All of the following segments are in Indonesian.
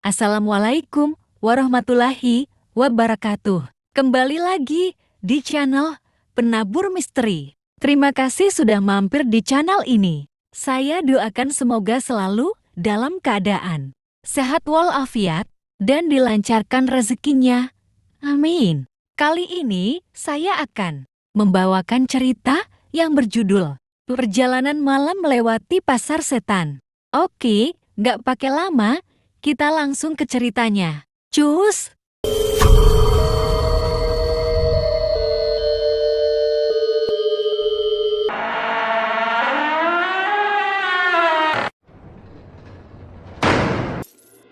Assalamualaikum warahmatullahi wabarakatuh. Kembali lagi di channel Penabur Misteri. Terima kasih sudah mampir di channel ini. Saya doakan semoga selalu dalam keadaan sehat walafiat dan dilancarkan rezekinya. Amin. Kali ini saya akan membawakan cerita yang berjudul Perjalanan Malam Melewati Pasar Setan. Oke, nggak pakai lama, kita langsung ke ceritanya. Cus!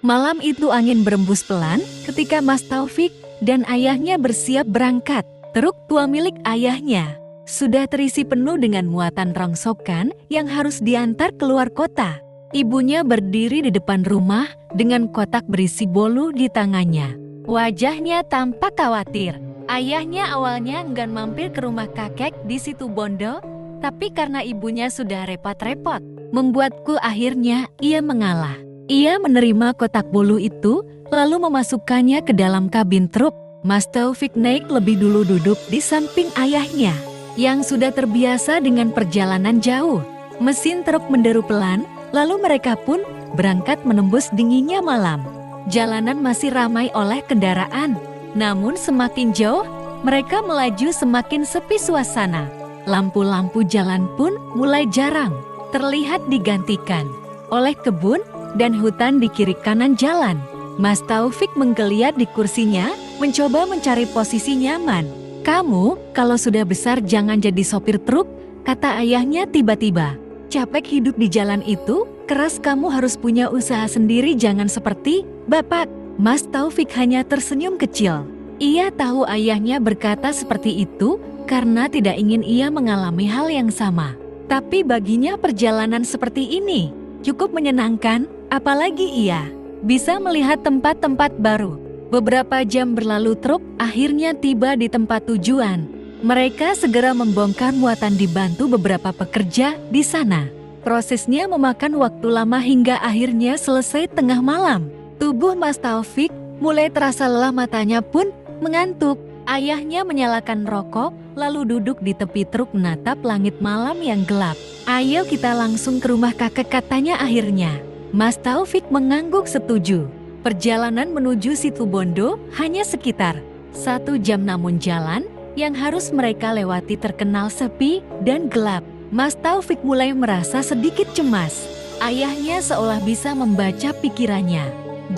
Malam itu angin berembus pelan ketika Mas Taufik dan ayahnya bersiap berangkat. Truk tua milik ayahnya sudah terisi penuh dengan muatan rongsokan yang harus diantar keluar kota. Ibunya berdiri di depan rumah dengan kotak berisi bolu di tangannya. Wajahnya tampak khawatir. Ayahnya awalnya enggan mampir ke rumah kakek di situ Bondo, tapi karena ibunya sudah repot-repot, membuatku akhirnya ia mengalah. Ia menerima kotak bolu itu, lalu memasukkannya ke dalam kabin truk. Mas Taufik naik lebih dulu duduk di samping ayahnya, yang sudah terbiasa dengan perjalanan jauh. Mesin truk menderu pelan, lalu mereka pun berangkat menembus dinginnya malam. Jalanan masih ramai oleh kendaraan, namun semakin jauh, mereka melaju semakin sepi suasana. Lampu-lampu jalan pun mulai jarang terlihat digantikan oleh kebun dan hutan di kiri kanan jalan. Mas Taufik menggeliat di kursinya, mencoba mencari posisi nyaman. "Kamu, kalau sudah besar jangan jadi sopir truk," kata ayahnya tiba-tiba. "Capek hidup di jalan itu, keras kamu harus punya usaha sendiri, jangan seperti Bapak." Mas Taufik hanya tersenyum kecil. Ia tahu ayahnya berkata seperti itu karena tidak ingin ia mengalami hal yang sama. Tapi baginya perjalanan seperti ini cukup menyenangkan, apalagi ia bisa melihat tempat-tempat baru. Beberapa jam berlalu, truk akhirnya tiba di tempat tujuan. Mereka segera membongkar muatan dibantu beberapa pekerja di sana. Prosesnya memakan waktu lama hingga akhirnya selesai tengah malam. Tubuh Mas Taufik mulai terasa lelah, matanya pun mengantuk. Ayahnya menyalakan rokok, lalu duduk di tepi truk menatap langit malam yang gelap. "Ayo kita langsung ke rumah kakek," katanya akhirnya. Mas Taufik mengangguk setuju. Perjalanan menuju situ Bondo hanya sekitar 1 jam, namun jalan yang harus mereka lewati terkenal sepi dan gelap. Mas Taufik mulai merasa sedikit cemas. Ayahnya seolah bisa membaca pikirannya.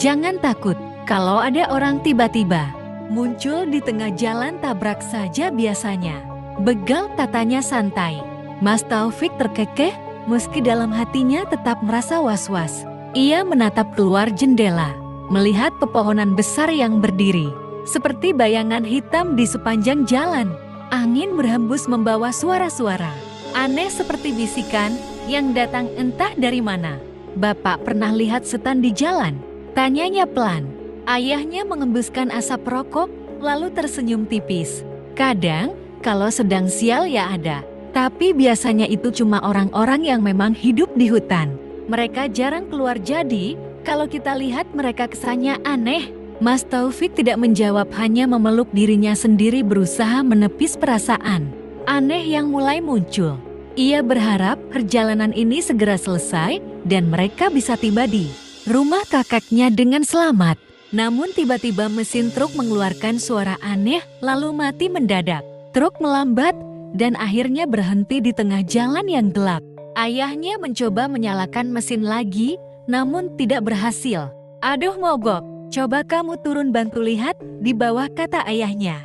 "Jangan takut, kalau ada orang tiba-tiba muncul di tengah jalan, tabrak saja biasanya," begal katanya santai. Mas Taufik terkekeh, meski dalam hatinya tetap merasa was-was. Ia menatap keluar jendela, melihat pepohonan besar yang berdiri seperti bayangan hitam di sepanjang jalan. Angin berhembus membawa suara-suara aneh seperti bisikan yang datang entah dari mana. "Bapak pernah lihat setan di jalan?" tanyanya pelan. Ayahnya mengembuskan asap rokok, lalu tersenyum tipis. "Kadang, kalau sedang sial ya ada. Tapi biasanya itu cuma orang-orang yang memang hidup di hutan. Mereka jarang keluar, jadi kalau kita lihat mereka kesannya aneh." Mas Taufik tidak menjawab, hanya memeluk dirinya sendiri, berusaha menepis perasaan aneh yang mulai muncul. Ia berharap perjalanan ini segera selesai dan mereka bisa tiba di rumah kakeknya dengan selamat. Namun tiba-tiba mesin truk mengeluarkan suara aneh lalu mati mendadak. Truk melambat dan akhirnya berhenti di tengah jalan yang gelap. Ayahnya mencoba menyalakan mesin lagi, namun tidak berhasil. "Aduh mogok, coba kamu turun bantu lihat di bawah," kata ayahnya.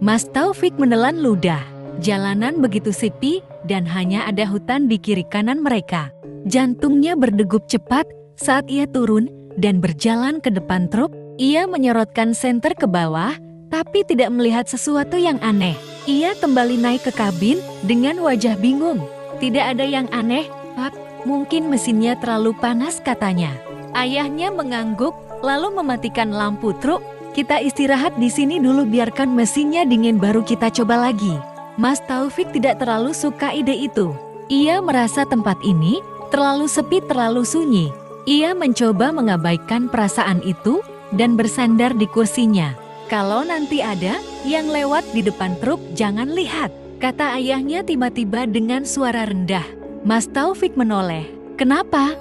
Mas Taufik menelan ludah. Jalanan begitu sepi dan hanya ada hutan di kiri kanan mereka. Jantungnya berdegup cepat saat ia turun dan berjalan ke depan truk. Ia menyorotkan senter ke bawah, tapi tidak melihat sesuatu yang aneh. Ia kembali naik ke kabin dengan wajah bingung. "Tidak ada yang aneh, Pak. Mungkin mesinnya terlalu panas," katanya. Ayahnya mengangguk, lalu mematikan lampu truk. "Kita istirahat di sini dulu, biarkan mesinnya dingin baru kita coba lagi." Mas Taufik tidak terlalu suka ide itu. Ia merasa tempat ini terlalu sepi, terlalu sunyi. Ia mencoba mengabaikan perasaan itu dan bersandar di kursinya. "Kalau nanti ada yang lewat di depan truk, jangan lihat," kata ayahnya tiba-tiba dengan suara rendah. Mas Taufik menoleh. "Kenapa?"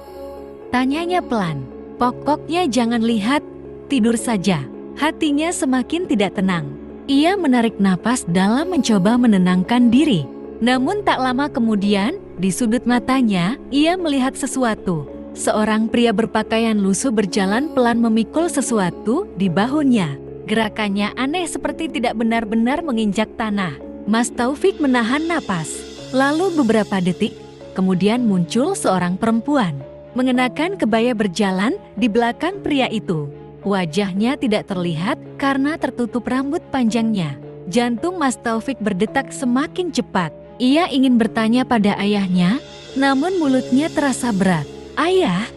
tanyanya pelan. "Pokoknya jangan lihat, tidur saja." Hatinya semakin tidak tenang. Ia menarik napas dalam mencoba menenangkan diri. Namun tak lama kemudian, di sudut matanya, ia melihat sesuatu. Seorang pria berpakaian lusuh berjalan pelan memikul sesuatu di bahunya. Gerakannya aneh seperti tidak benar-benar menginjak tanah. Mas Taufik menahan napas. Lalu beberapa detik, kemudian muncul seorang perempuan. Mengenakan kebaya berjalan di belakang pria itu. Wajahnya tidak terlihat karena tertutup rambut panjangnya. Jantung Mas Taufik berdetak semakin cepat. Ia ingin bertanya pada ayahnya, namun mulutnya terasa berat. "Ayah,"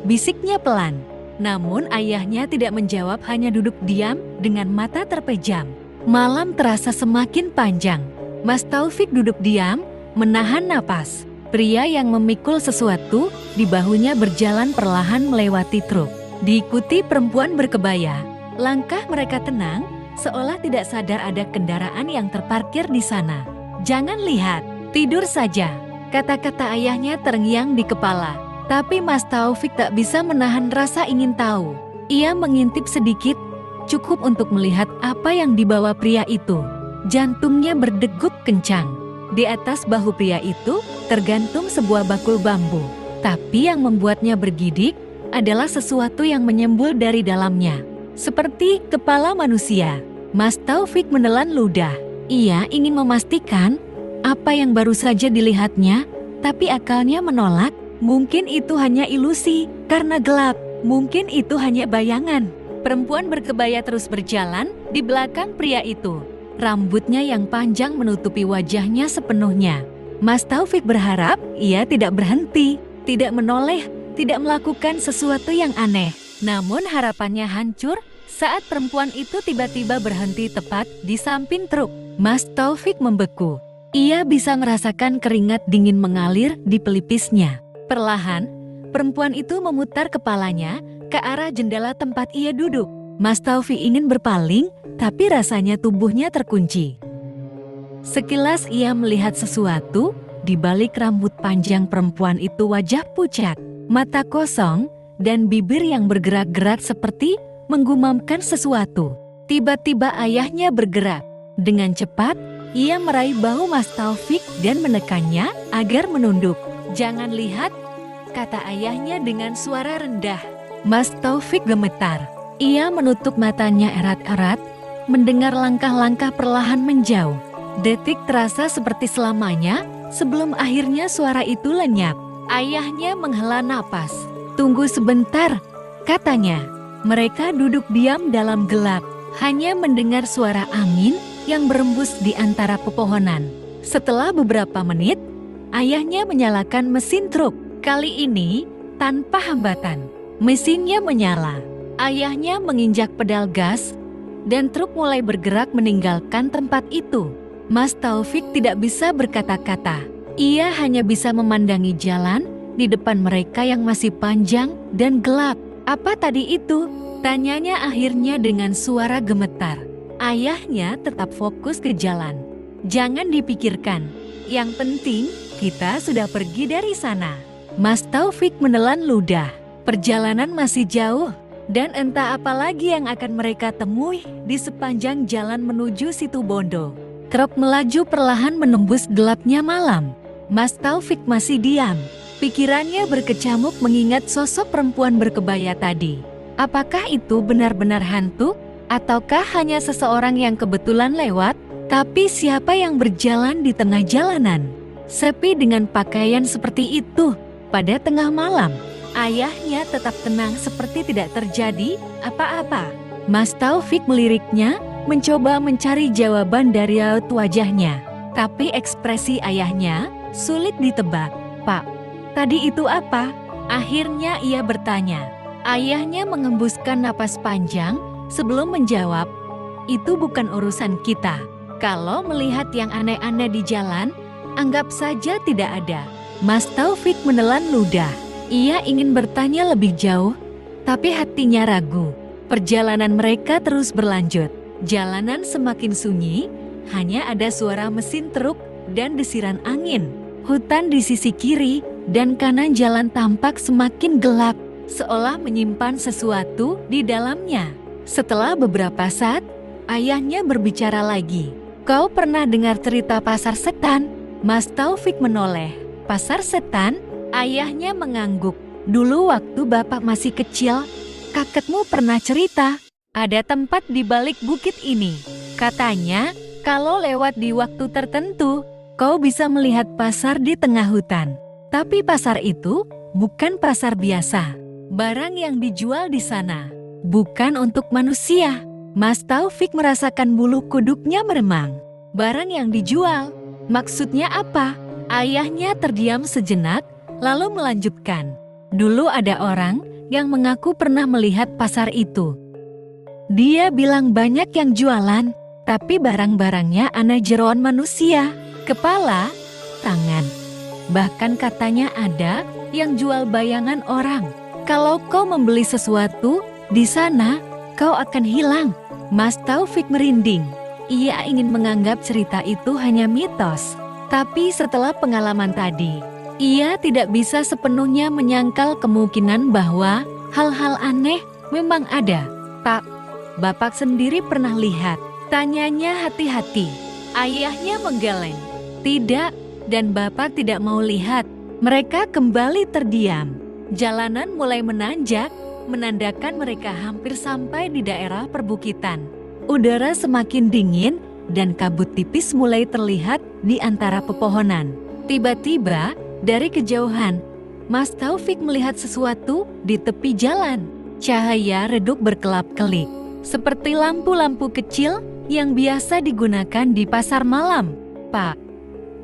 bisiknya pelan. Namun ayahnya tidak menjawab, hanya duduk diam dengan mata terpejam. Malam terasa semakin panjang. Mas Taufik duduk diam, menahan napas. Pria yang memikul sesuatu di bahunya berjalan perlahan melewati truk. Diikuti perempuan berkebaya. Langkah mereka tenang, seolah tidak sadar ada kendaraan yang terparkir di sana. "Jangan lihat, tidur saja," kata-kata ayahnya terngiang di kepala. Tapi Mas Taufik tak bisa menahan rasa ingin tahu. Ia mengintip sedikit, cukup untuk melihat apa yang dibawa pria itu. Jantungnya berdegup kencang. Di atas bahu pria itu tergantung sebuah bakul bambu. Tapi yang membuatnya bergidik adalah sesuatu yang menyembul dari dalamnya. Seperti kepala manusia. Mas Taufik menelan ludah. Ia ingin memastikan apa yang baru saja dilihatnya, tapi akalnya menolak. Mungkin itu hanya ilusi karena gelap. Mungkin itu hanya bayangan. Perempuan berkebaya terus berjalan di belakang pria itu. Rambutnya yang panjang menutupi wajahnya sepenuhnya. Mas Taufik berharap ia tidak berhenti, tidak menoleh, tidak melakukan sesuatu yang aneh. Namun harapannya hancur saat perempuan itu tiba-tiba berhenti tepat di samping truk. Mas Taufik membeku. Ia bisa merasakan keringat dingin mengalir di pelipisnya. Perlahan, perempuan itu memutar kepalanya ke arah jendela tempat ia duduk. Mas Taufik ingin berpaling, tapi rasanya tubuhnya terkunci. Sekilas ia melihat sesuatu. Di balik rambut panjang perempuan itu wajah pucat, mata kosong, dan bibir yang bergerak-gerak seperti menggumamkan sesuatu. Tiba-tiba ayahnya bergerak. Dengan cepat, ia meraih bahu Mas Taufik dan menekannya agar menunduk. "Jangan lihat," kata ayahnya dengan suara rendah. Mas Taufik gemetar. Ia menutup matanya erat-erat, mendengar langkah-langkah perlahan menjauh. Detik terasa seperti selamanya, sebelum akhirnya suara itu lenyap. Ayahnya menghela napas. "Tunggu sebentar," katanya. Mereka duduk diam dalam gelap, hanya mendengar suara angin yang berembus di antara pepohonan. Setelah beberapa menit, ayahnya menyalakan mesin truk. Kali ini tanpa hambatan. Mesinnya menyala. Ayahnya menginjak pedal gas, dan truk mulai bergerak meninggalkan tempat itu. Mas Taufik tidak bisa berkata-kata. Ia hanya bisa memandangi jalan di depan mereka yang masih panjang dan gelap. "Apa tadi itu?" tanyanya akhirnya dengan suara gemetar. Ayahnya tetap fokus ke jalan. "Jangan dipikirkan. Yang penting kita sudah pergi dari sana." Mas Taufik menelan ludah. Perjalanan masih jauh, dan entah apa lagi yang akan mereka temui di sepanjang jalan menuju Situbondo. Truk melaju perlahan menembus gelapnya malam. Mas Taufik masih diam. Pikirannya berkecamuk mengingat sosok perempuan berkebaya tadi. Apakah itu benar-benar hantu? Ataukah hanya seseorang yang kebetulan lewat? Tapi siapa yang berjalan di tengah jalanan? Sepi dengan pakaian seperti itu pada tengah malam. Ayahnya tetap tenang seperti tidak terjadi apa-apa. Mas Taufik meliriknya, mencoba mencari jawaban dari raut wajahnya. Tapi ekspresi ayahnya sulit ditebak. "Pak, tadi itu apa?" akhirnya ia bertanya. Ayahnya mengembuskan napas panjang sebelum menjawab, "Itu bukan urusan kita. Kalau melihat yang aneh-aneh di jalan, anggap saja tidak ada." Mas Taufik menelan ludah. Ia ingin bertanya lebih jauh, tapi hatinya ragu. Perjalanan mereka terus berlanjut. Jalanan semakin sunyi, hanya ada suara mesin truk dan desiran angin. Hutan di sisi kiri dan kanan jalan tampak semakin gelap, seolah menyimpan sesuatu di dalamnya. Setelah beberapa saat, ayahnya berbicara lagi. "Kau pernah dengar cerita pasar setan?" Mas Taufik menoleh. "Pasar setan?" Ayahnya mengangguk. "Dulu waktu bapak masih kecil, kakekmu pernah cerita, ada tempat di balik bukit ini. Katanya, kalau lewat di waktu tertentu, kau bisa melihat pasar di tengah hutan. Tapi pasar itu bukan pasar biasa. Barang yang dijual di sana bukan untuk manusia." Mas Taufik merasakan bulu kuduknya meremang. Barang yang dijual, maksudnya apa? Ayahnya terdiam sejenak, lalu melanjutkan. "Dulu ada orang yang mengaku pernah melihat pasar itu. Dia bilang banyak yang jualan, tapi barang-barangnya aneh jeroan manusia, kepala, tangan. Bahkan katanya ada yang jual bayangan orang. Kalau kau membeli sesuatu, di sana kau akan hilang." Mas Taufik merinding. Ia ingin menganggap cerita itu hanya mitos. Tapi setelah pengalaman tadi, ia tidak bisa sepenuhnya menyangkal kemungkinan bahwa hal-hal aneh memang ada. "Pak, bapak sendiri pernah lihat?" tanyanya hati-hati. Ayahnya menggeleng. "Tidak, dan bapak tidak mau lihat." Mereka kembali terdiam. Jalanan mulai menanjak, menandakan mereka hampir sampai di daerah perbukitan. Udara semakin dingin dan kabut tipis mulai terlihat di antara pepohonan. Tiba-tiba, dari kejauhan, Mas Taufik melihat sesuatu di tepi jalan. Cahaya redup berkelap-kelip, seperti lampu-lampu kecil yang biasa digunakan di pasar malam. "Pak,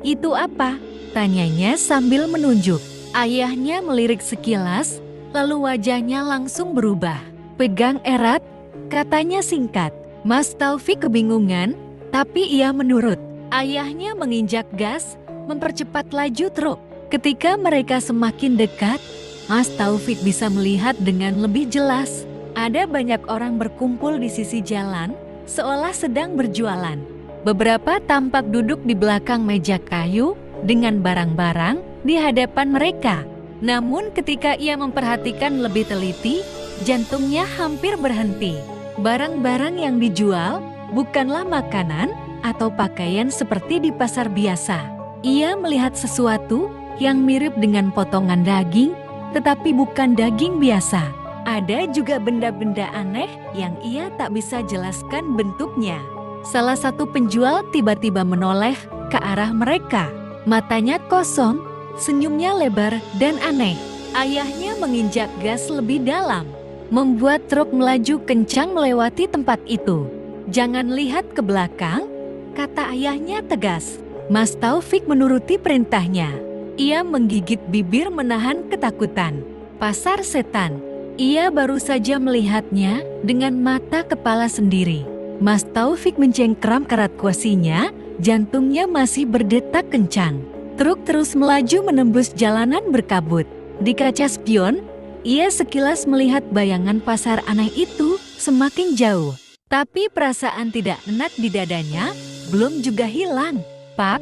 itu apa?" tanyanya sambil menunjuk. Ayahnya melirik sekilas, lalu wajahnya langsung berubah. "Pegang erat," katanya singkat. Mas Taufik kebingungan, tapi ia menurut. Ayahnya menginjak gas, mempercepat laju truk. Ketika mereka semakin dekat, Mas Taufik bisa melihat dengan lebih jelas. Ada banyak orang berkumpul di sisi jalan, seolah sedang berjualan. Beberapa tampak duduk di belakang meja kayu dengan barang-barang di hadapan mereka. Namun ketika ia memperhatikan lebih teliti, jantungnya hampir berhenti. Barang-barang yang dijual bukanlah makanan atau pakaian seperti di pasar biasa. Ia melihat sesuatu yang mirip dengan potongan daging, tetapi bukan daging biasa. Ada juga benda-benda aneh yang ia tak bisa jelaskan bentuknya. Salah satu penjual tiba-tiba menoleh ke arah mereka. Matanya kosong, senyumnya lebar dan aneh. Ayahnya menginjak gas lebih dalam, membuat truk melaju kencang melewati tempat itu. "Jangan lihat ke belakang," kata ayahnya tegas. Mas Taufik menuruti perintahnya. Ia menggigit bibir menahan ketakutan. Pasar setan. Ia baru saja melihatnya dengan mata kepala sendiri. Mas Taufik mencengkram kerat kuasinya, jantungnya masih berdetak kencang. Truk terus melaju menembus jalanan berkabut. Di kaca spion, ia sekilas melihat bayangan pasar aneh itu semakin jauh. Tapi perasaan tidak enak di dadanya belum juga hilang. "Pak,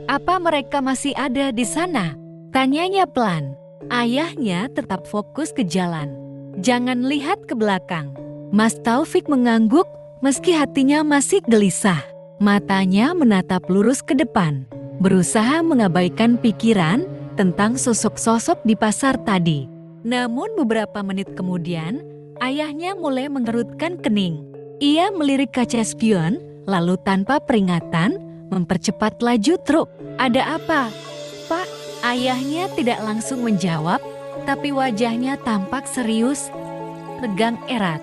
apa mereka masih ada di sana?" tanyanya pelan. Ayahnya tetap fokus ke jalan. "Jangan lihat ke belakang." Mas Taufik mengangguk meski hatinya masih gelisah. Matanya menatap lurus ke depan, berusaha mengabaikan pikiran tentang sosok-sosok di pasar tadi. Namun beberapa menit kemudian, ayahnya mulai mengerutkan kening. Ia melirik kaca spion, lalu tanpa peringatan, mempercepat laju truk. "Ada apa, Pak?" Ayahnya tidak langsung menjawab, tapi wajahnya tampak serius, tegang erat.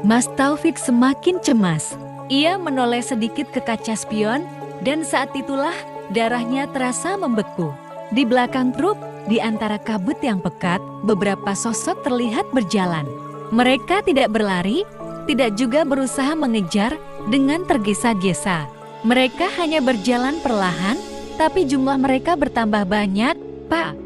Mas Taufik semakin cemas. Ia menoleh sedikit ke kaca spion, dan saat itulah darahnya terasa membeku. Di belakang truk, di antara kabut yang pekat, beberapa sosok terlihat berjalan. Mereka tidak berlari, tidak juga berusaha mengejar dengan tergesa-gesa. Mereka hanya berjalan perlahan, tapi jumlah mereka bertambah banyak. "Pak,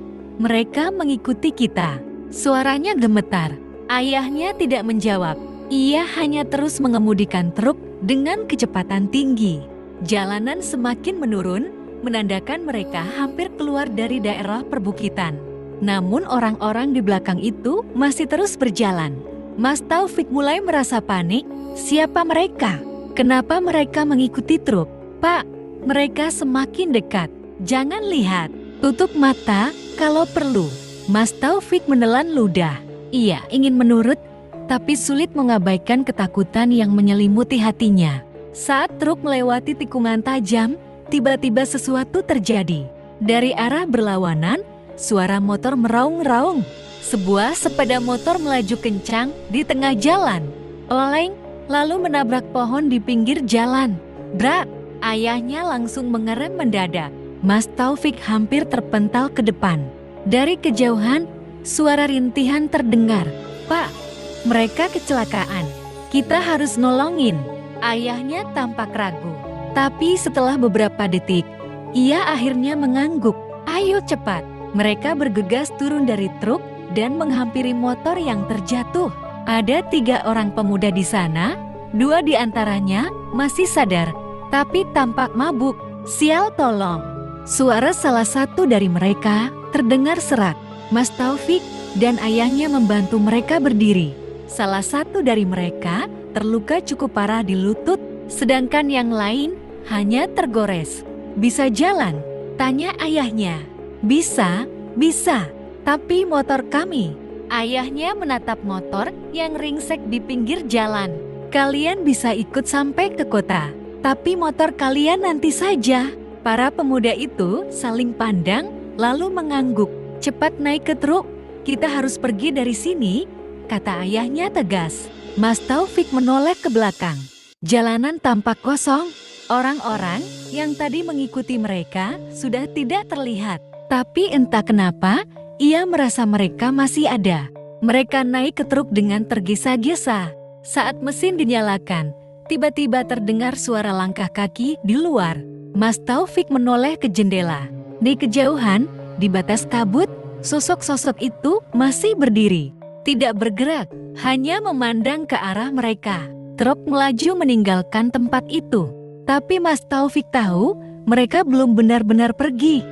Mereka mengikuti kita. Suaranya gemetar. Ayahnya tidak menjawab. Ia hanya terus mengemudikan truk dengan kecepatan tinggi. Jalanan semakin menurun, menandakan mereka hampir keluar dari daerah perbukitan. Namun orang-orang di belakang itu masih terus berjalan. Mas Taufik mulai merasa panik. Siapa mereka? Kenapa mereka mengikuti truk? Pak, mereka semakin dekat. Jangan lihat. Tutup mata kalau perlu. Mas Taufik menelan ludah. Ia ingin menurut, tapi sulit mengabaikan ketakutan yang menyelimuti hatinya. Saat truk melewati tikungan tajam, tiba-tiba sesuatu terjadi. Dari arah berlawanan, suara motor meraung-raung. Sebuah sepeda motor melaju kencang di tengah jalan. Oleng, lalu menabrak pohon di pinggir jalan. Brak! Ayahnya langsung mengerem mendadak. Mas Taufik hampir terpental ke depan. Dari kejauhan, suara rintihan terdengar. Pak, mereka kecelakaan. Kita harus nolongin. Ayahnya tampak ragu. Tapi setelah beberapa detik, ia akhirnya mengangguk. Ayo cepat. Mereka bergegas turun dari truk dan menghampiri motor yang terjatuh. Ada 3 orang pemuda di sana, 2 di antaranya masih sadar, tapi tampak mabuk. Sial tolong. Suara salah satu dari mereka terdengar serak. Mas Taufik dan ayahnya membantu mereka berdiri. Salah satu dari mereka terluka cukup parah di lutut, sedangkan yang lain hanya tergores. Bisa jalan? Tanya ayahnya. Bisa, bisa. Tapi motor kami. Ayahnya menatap motor yang ringsek di pinggir jalan. Kalian bisa ikut sampai ke kota, tapi motor kalian nanti saja. Para pemuda itu saling pandang lalu mengangguk. Cepat naik ke truk, kita harus pergi dari sini, kata ayahnya tegas. Mas Taufik menoleh ke belakang. Jalanan tampak kosong. Orang-orang yang tadi mengikuti mereka sudah tidak terlihat. Tapi entah kenapa, ia merasa mereka masih ada. Mereka naik ke truk dengan tergesa-gesa. Saat mesin dinyalakan, tiba-tiba terdengar suara langkah kaki di luar. Mas Taufik menoleh ke jendela. Di kejauhan, di batas kabut, sosok-sosok itu masih berdiri. Tidak bergerak, hanya memandang ke arah mereka. Truk melaju meninggalkan tempat itu. Tapi Mas Taufik tahu, mereka belum benar-benar pergi.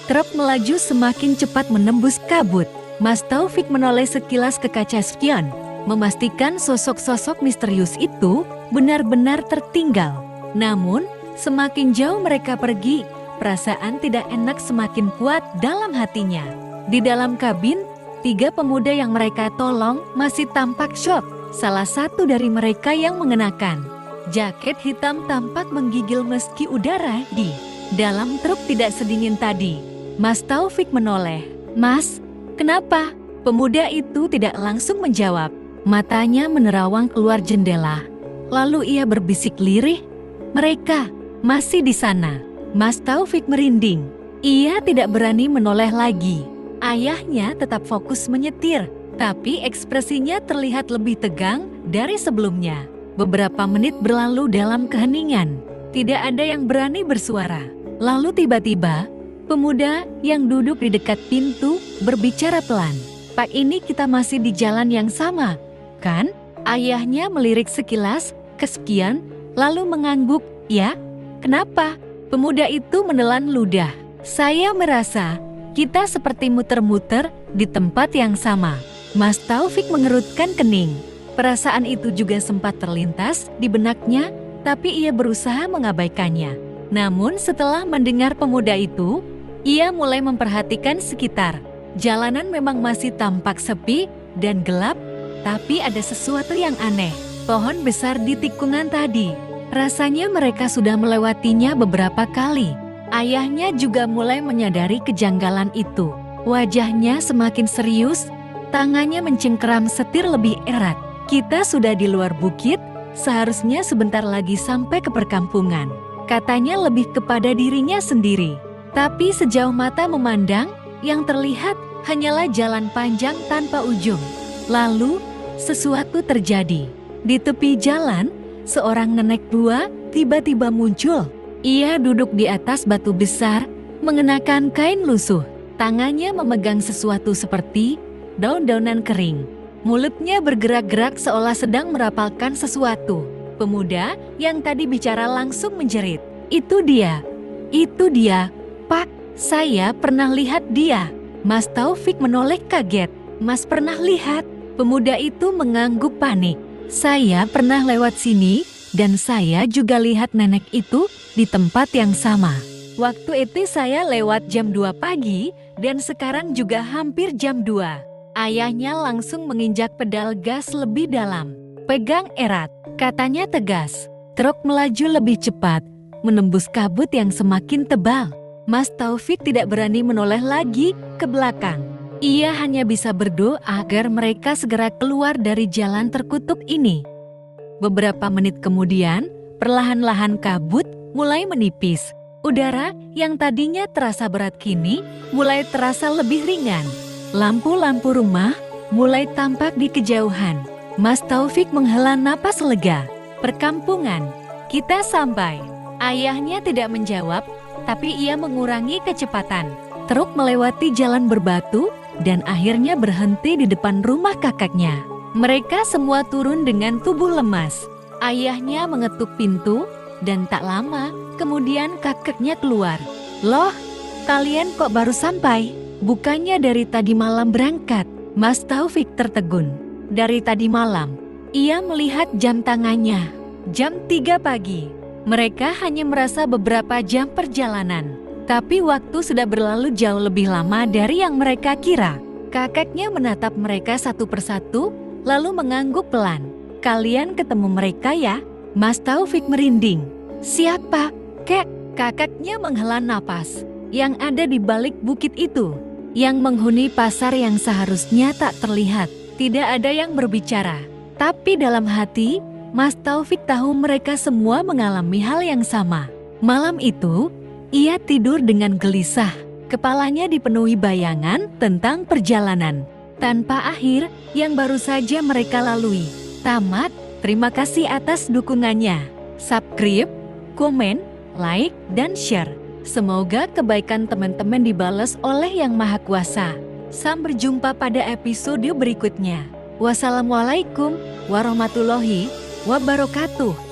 Truk melaju semakin cepat menembus kabut. Mas Taufik menoleh sekilas ke kaca spion, memastikan sosok-sosok misterius itu benar-benar tertinggal. Namun, semakin jauh mereka pergi, perasaan tidak enak semakin kuat dalam hatinya. Di dalam kabin, 3 pemuda yang mereka tolong masih tampak syok. Salah satu dari mereka yang mengenakan jaket hitam tampak menggigil meski udara di dalam truk tidak sedingin tadi. Mas Taufik menoleh. Mas, kenapa? Pemuda itu tidak langsung menjawab. Matanya menerawang keluar jendela. Lalu ia berbisik lirih. Mereka masih di sana. Mas Taufik merinding. Ia tidak berani menoleh lagi. Ayahnya tetap fokus menyetir, tapi ekspresinya terlihat lebih tegang dari sebelumnya. Beberapa menit berlalu dalam keheningan. Tidak ada yang berani bersuara. Lalu tiba-tiba, pemuda yang duduk di dekat pintu berbicara pelan. Pak, ini kita masih di jalan yang sama, kan? Ayahnya melirik sekilas ke spion, lalu mengangguk. Ya, kenapa? Pemuda itu menelan ludah. Saya merasa kita seperti muter-muter di tempat yang sama. Mas Taufik mengerutkan kening. Perasaan itu juga sempat terlintas di benaknya, tapi ia berusaha mengabaikannya. Namun setelah mendengar pemuda itu, ia mulai memperhatikan sekitar. Jalanan memang masih tampak sepi dan gelap, tapi ada sesuatu yang aneh. Pohon besar di tikungan tadi. Rasanya mereka sudah melewatinya beberapa kali. Ayahnya juga mulai menyadari kejanggalan itu. Wajahnya semakin serius, tangannya mencengkeram setir lebih erat. Kita sudah di luar bukit, seharusnya sebentar lagi sampai ke perkampungan. Katanya lebih kepada dirinya sendiri. Tapi sejauh mata memandang, yang terlihat hanyalah jalan panjang tanpa ujung. Lalu, sesuatu terjadi. Di tepi jalan, seorang nenek tua tiba-tiba muncul. Ia duduk di atas batu besar, mengenakan kain lusuh. Tangannya memegang sesuatu seperti daun-daunan kering. Mulutnya bergerak-gerak seolah sedang merapalkan sesuatu. Pemuda yang tadi bicara langsung menjerit. Itu dia, Pak. Saya pernah lihat dia. Mas Taufik menoleh kaget. Mas pernah lihat? Pemuda itu mengangguk panik. Saya pernah lewat sini dan saya juga lihat nenek itu di tempat yang sama. Waktu itu saya lewat jam 2 pagi dan sekarang juga hampir jam 2. Ayahnya langsung menginjak pedal gas lebih dalam. Pegang erat, katanya tegas. Truk melaju lebih cepat, menembus kabut yang semakin tebal. Mas Taufik tidak berani menoleh lagi ke belakang. Ia hanya bisa berdoa agar mereka segera keluar dari jalan terkutuk ini. Beberapa menit kemudian, perlahan-lahan kabut mulai menipis. Udara yang tadinya terasa berat kini mulai terasa lebih ringan. Lampu-lampu rumah mulai tampak di kejauhan. Mas Taufik menghela napas lega. Perkampungan, kita sampai. Ayahnya tidak menjawab, tapi ia mengurangi kecepatan. Truk melewati jalan berbatu dan akhirnya berhenti di depan rumah kakaknya. Mereka semua turun dengan tubuh lemas. Ayahnya mengetuk pintu dan tak lama kemudian kakeknya keluar. Loh, kalian kok baru sampai? Bukannya dari tadi malam berangkat? Mas Taufik tertegun. Dari tadi malam. Ia melihat jam tangannya. Jam 3 pagi. Mereka hanya merasa beberapa jam perjalanan. Tapi waktu sudah berlalu jauh lebih lama dari yang mereka kira. Kakeknya menatap mereka satu persatu, lalu mengangguk pelan. Kalian ketemu mereka ya? Mas Taufik merinding. Siapa? Kek, kakeknya menghela napas. Yang ada di balik bukit itu. Yang menghuni pasar yang seharusnya tak terlihat. Tidak ada yang berbicara. Tapi dalam hati, Mas Taufik tahu mereka semua mengalami hal yang sama. Malam itu, ia tidur dengan gelisah. Kepalanya dipenuhi bayangan tentang perjalanan tanpa akhir yang baru saja mereka lalui. Tamat, terima kasih atas dukungannya. Subscribe, komen, like, dan share. Semoga kebaikan teman-teman dibalas oleh Yang Maha Kuasa. Sampai berjumpa pada episode berikutnya. Wassalamualaikum warahmatullahi wabarakatuh.